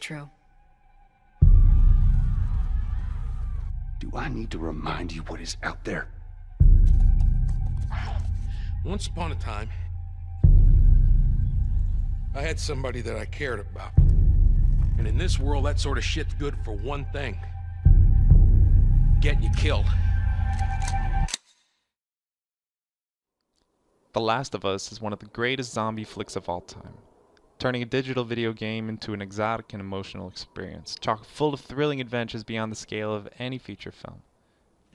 true. Do I need to remind you what is out there? Once upon a time, I had somebody that I cared about. And in this world, that sort of shit's good for one thing. Getting you killed. The Last of Us is one of the greatest zombie flicks of all time, turning a digital video game into an exotic and emotional experience, chock full of thrilling adventures beyond the scale of any feature film.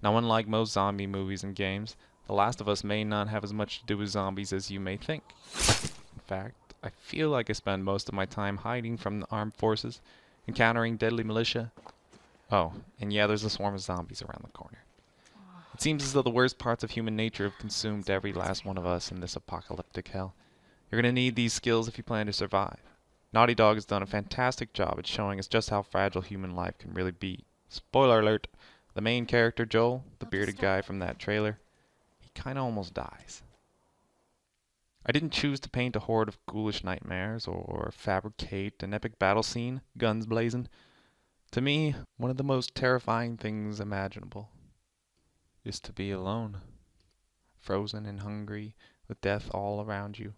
Now, unlike most zombie movies and games, The Last of Us may not have as much to do with zombies as you may think. In fact, I feel like I spend most of my time hiding from the armed forces, encountering deadly militia. Oh, and yeah, there's a swarm of zombies around the corner. It seems as though the worst parts of human nature have consumed every last one of us in this apocalyptic hell. You're going to need these skills if you plan to survive. Naughty Dog has done a fantastic job at showing us just how fragile human life can really be. Spoiler alert, the main character, Joel, the bearded guy from that trailer, he kinda almost dies. I didn't choose to paint a horde of ghoulish nightmares or fabricate an epic battle scene, guns blazing. To me, one of the most terrifying things imaginable is to be alone, frozen and hungry, with death all around you.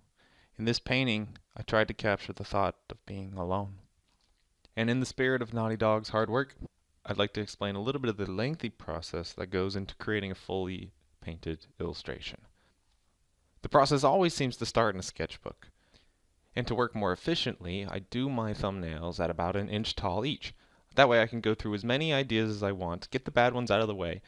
In this painting, I tried to capture the thought of being alone. And in the spirit of Naughty Dog's hard work, I'd like to explain a little bit of the lengthy process that goes into creating a fully painted illustration. The process always seems to start in a sketchbook. And to work more efficiently, I do my thumbnails at about an inch tall each. That way I can go through as many ideas as I want, get the bad ones out of the way,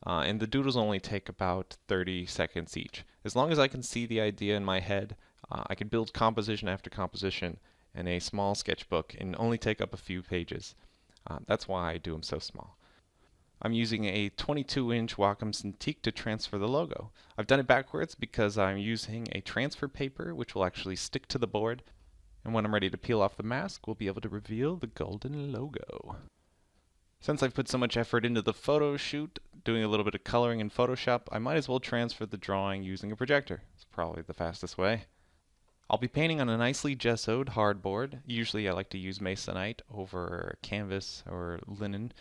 and the doodles only take about 30 seconds each. As long as I can see the idea in my head, I can build composition after composition in a small sketchbook and only take up a few pages. That's why I do them so small. I'm using a 22-inch Wacom Cintiq to transfer the logo. I've done it backwards because I'm using a transfer paper which will actually stick to the board, and when I'm ready to peel off the mask, we'll be able to reveal the golden logo. Since I've put so much effort into the photo shoot, doing a little bit of coloring in Photoshop, I might as well transfer the drawing using a projector. It's probably the fastest way. I'll be painting on a nicely gessoed hardboard. Usually I like to use masonite over canvas or linen.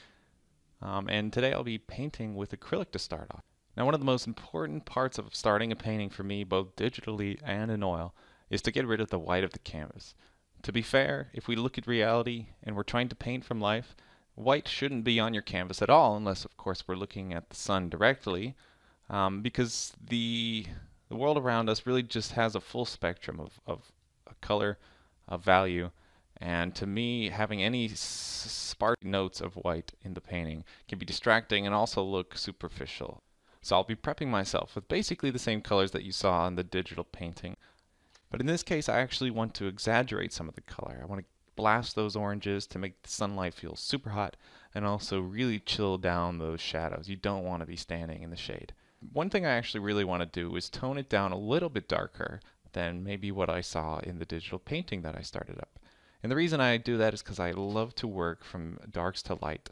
And today I'll be painting with acrylic to start off. Now, one of the most important parts of starting a painting for me, both digitally and in oil, is to get rid of the white of the canvas. To be fair, if we look at reality and we're trying to paint from life, white shouldn't be on your canvas at all, unless of course we're looking at the sun directly, because the world around us really just has a full spectrum of color, of value, and to me, having any spark notes of white in the painting can be distracting and also look superficial. So I'll be prepping myself with basically the same colors that you saw in the digital painting. But in this case, I actually want to exaggerate some of the color. I want to blast those oranges to make the sunlight feel super hot and also really chill down those shadows. You don't want to be standing in the shade. One thing I actually really want to do is tone it down a little bit darker than maybe what I saw in the digital painting that I started up. And the reason I do that is because I love to work from darks to light.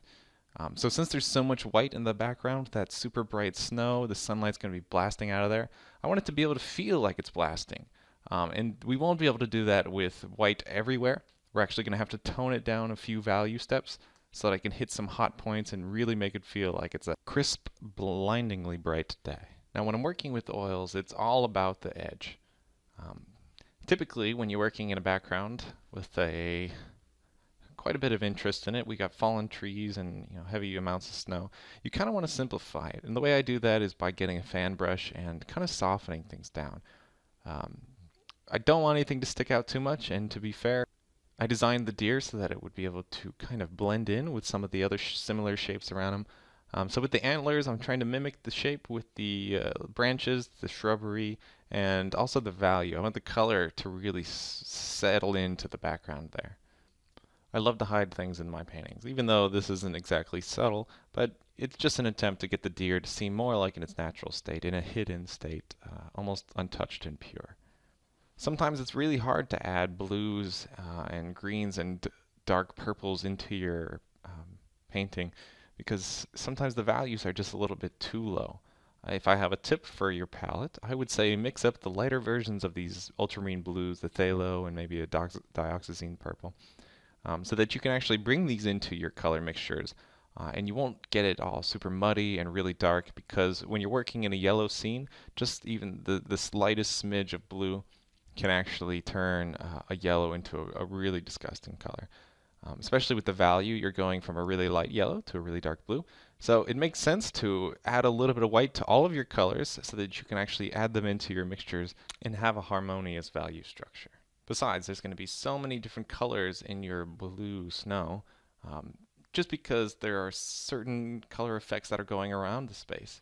So since there's so much white in the background, that super bright snow, the sunlight's going to be blasting out of there, I want it to be able to feel like it's blasting. And we won't be able to do that with white everywhere. We're actually going to have to tone it down a few value steps so that I can hit some hot points and really make it feel like it's a crisp, blindingly bright day. Now when I'm working with oils, it's all about the edge. Typically, when you're working in a background with quite a bit of interest in it, we got fallen trees and heavy amounts of snow, you kind of want to simplify it. And the way I do that is by getting a fan brush and kind of softening things down. I don't want anything to stick out too much, and to be fair, I designed the deer so that it would be able to kind of blend in with some of the other similar shapes around them. So with the antlers, I'm trying to mimic the shape with the branches, the shrubbery, and also the value. I want the color to really settle into the background there. I love to hide things in my paintings, even though this isn't exactly subtle, but it's just an attempt to get the deer to seem more like in its natural state, in a hidden state, almost untouched and pure. Sometimes it's really hard to add blues and greens and dark purples into your painting because sometimes the values are just a little bit too low. If I have a tip for your palette, I would say mix up the lighter versions of these ultramarine blues, the phthalo, and maybe a dioxazine purple. so that you can actually bring these into your color mixtures. And you won't get it all super muddy and really dark, because when you're working in a yellow scene, just even the slightest smidge of blue can actually turn a yellow into a really disgusting color. Especially with the value, you're going from a really light yellow to a really dark blue. So it makes sense to add a little bit of white to all of your colors so that you can actually add them into your mixtures and have a harmonious value structure. Besides, there's going to be so many different colors in your blue snow, just because there are certain color effects that are going around the space.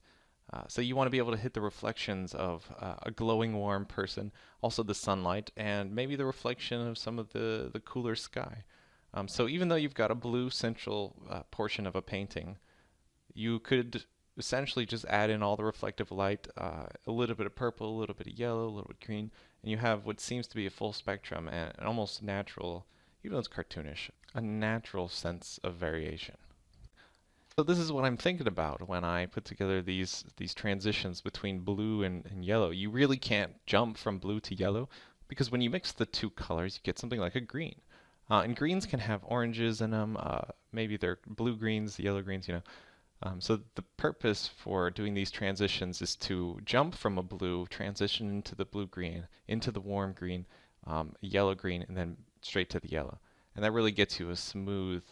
So you want to be able to hit the reflections of a glowing warm person, also the sunlight, and maybe the reflection of some of the cooler sky. So even though you've got a blue central portion of a painting, you could essentially just add in all the reflective light, a little bit of purple, a little bit of yellow, a little bit of green, and you have what seems to be a full spectrum and an almost natural, even though it's cartoonish, a natural sense of variation. So this is what I'm thinking about when I put together these transitions between blue and yellow. You really can't jump from blue to yellow, because when you mix the two colors, you get something like a green. And greens can have oranges in them. Maybe they're blue greens, yellow greens, So the purpose for doing these transitions is to jump from a blue, transition into the blue-green, into the warm green, yellow-green, and then straight to the yellow. And that really gets you a smooth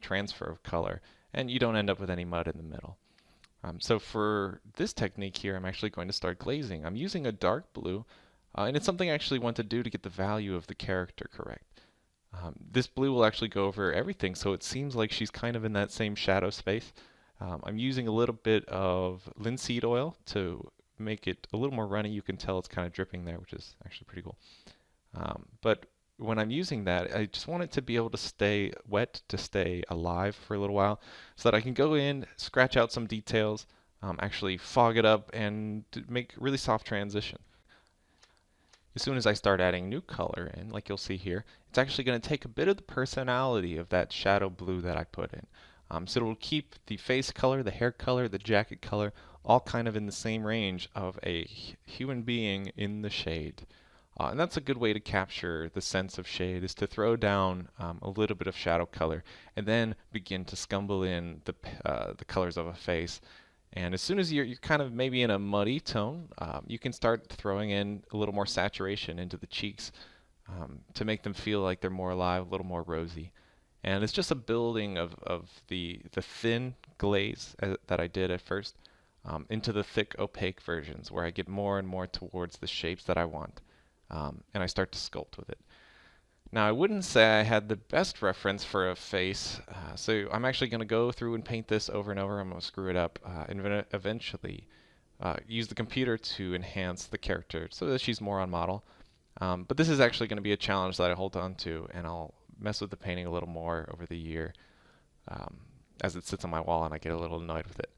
transfer of color, and you don't end up with any mud in the middle. So for this technique here, I'm actually going to start glazing. I'm using a dark blue, and it's something I actually want to do to get the value of the character correct. This blue will actually go over everything, so it seems like she's kind of in that same shadow space. I'm using a little bit of linseed oil to make it a little more runny. You can tell it's kind of dripping there, which is actually pretty cool. But when I'm using that, I just want it to be able to stay wet, to stay alive for a little while, so that I can go in, scratch out some details, actually fog it up, and make really soft transition. As soon as I start adding new color in, like you'll see here, it's actually going to take a bit of the personality of that shadow blue that I put in. So it will keep the face color, the hair color, the jacket color, all kind of in the same range of a human being in the shade. And that's a good way to capture the sense of shade, is to throw down a little bit of shadow color and then begin to scumble in the colors of a face. And as soon as you're kind of maybe in a muddy tone, you can start throwing in a little more saturation into the cheeks to make them feel like they're more alive, a little more rosy. And it's just a building of the thin glaze that I did at first into the thick opaque versions, where I get more and more towards the shapes that I want. And I start to sculpt with it. Now, I wouldn't say I had the best reference for a face, so I'm actually going to go through and paint this over and over. I'm going to screw it up and eventually use the computer to enhance the character so that she's more on model. But this is actually going to be a challenge that I hold on to, and I'll mess with the painting a little more over the year as it sits on my wall and I get a little annoyed with it.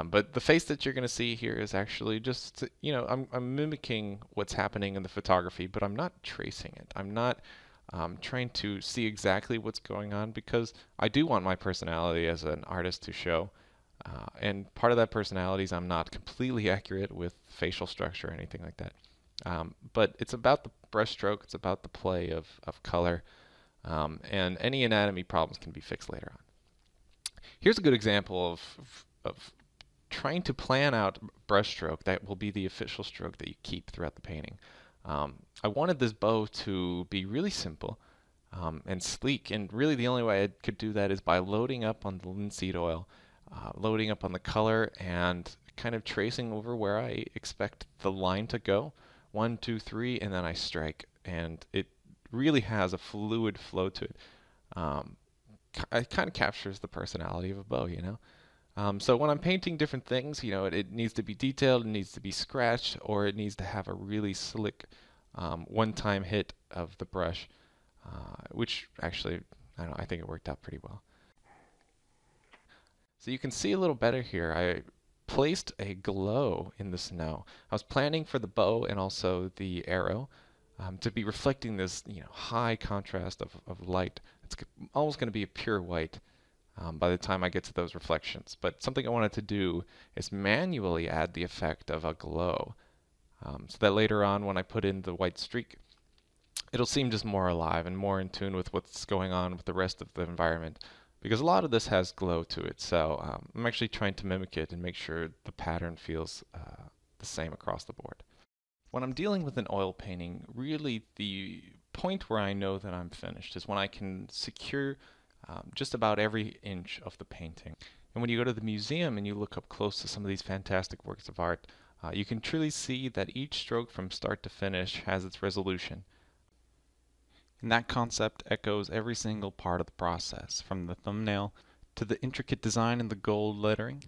But the face that you're going to see here is actually just, I'm mimicking what's happening in the photography, but I'm not tracing it. I'm not trying to see exactly what's going on, because I do want my personality as an artist to show. And part of that personality is I'm not completely accurate with facial structure or anything like that. But it's about the brushstroke, it's about the play of color, and any anatomy problems can be fixed later on. Here's a good example of trying to plan out brushstroke that will be the official stroke that you keep throughout the painting. I wanted this bow to be really simple and sleek, and really the only way I could do that is by loading up on the linseed oil, loading up on the color, and kind of tracing over where I expect the line to go. 1, 2, 3, and then I strike, and it really has a fluid flow to it. It kind of captures the personality of a bow, So when I'm painting different things, it needs to be detailed, it needs to be scratched, or it needs to have a really slick one-time hit of the brush, which actually, I think it worked out pretty well. So you can see a little better here. I placed a glow in the snow. I was planning for the bow and also the arrow to be reflecting this, high contrast of light. It's almost going to be a pure white. By the time I get to those reflections. But something I wanted to do is manually add the effect of a glow, so that later on when I put in the white streak, it'll seem just more alive and more in tune with what's going on with the rest of the environment. Because a lot of this has glow to it, so I'm actually trying to mimic it and make sure the pattern feels the same across the board. When I'm dealing with an oil painting, really the point where I know that I'm finished is when I can secure just about every inch of the painting. And when you go to the museum and you look up close to some of these fantastic works of art, you can truly see that each stroke from start to finish has its resolution. And that concept echoes every single part of the process, from the thumbnail to the intricate design in the gold lettering.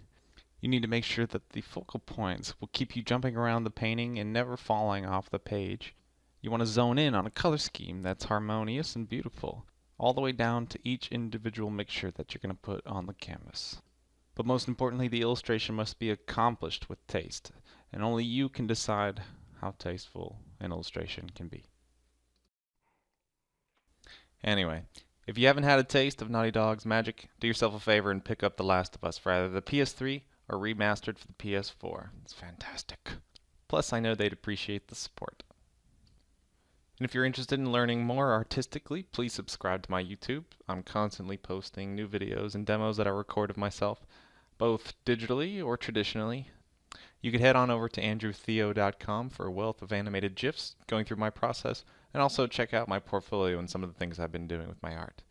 You need to make sure that the focal points will keep you jumping around the painting and never falling off the page. You want to zone in on a color scheme that's harmonious and beautiful, all the way down to each individual mixture that you're going to put on the canvas. But most importantly, the illustration must be accomplished with taste, and only you can decide how tasteful an illustration can be. Anyway, if you haven't had a taste of Naughty Dog's magic, do yourself a favor and pick up The Last of Us for either the PS3 or remastered for the PS4. It's fantastic. Plus, I know they'd appreciate the support. And if you're interested in learning more artistically, please subscribe to my YouTube. I'm constantly posting new videos and demos that I record of myself, both digitally or traditionally. You could head on over to andrewtheo.com for a wealth of animated GIFs going through my process, and also check out my portfolio and some of the things I've been doing with my art.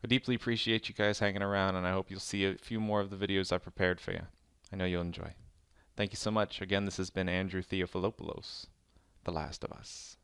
I deeply appreciate you guys hanging around, and I hope you'll see a few more of the videos I've prepared for you. I know you'll enjoy. Thank you so much. Again, this has been Andrew Theophilopoulos, The Last of Us.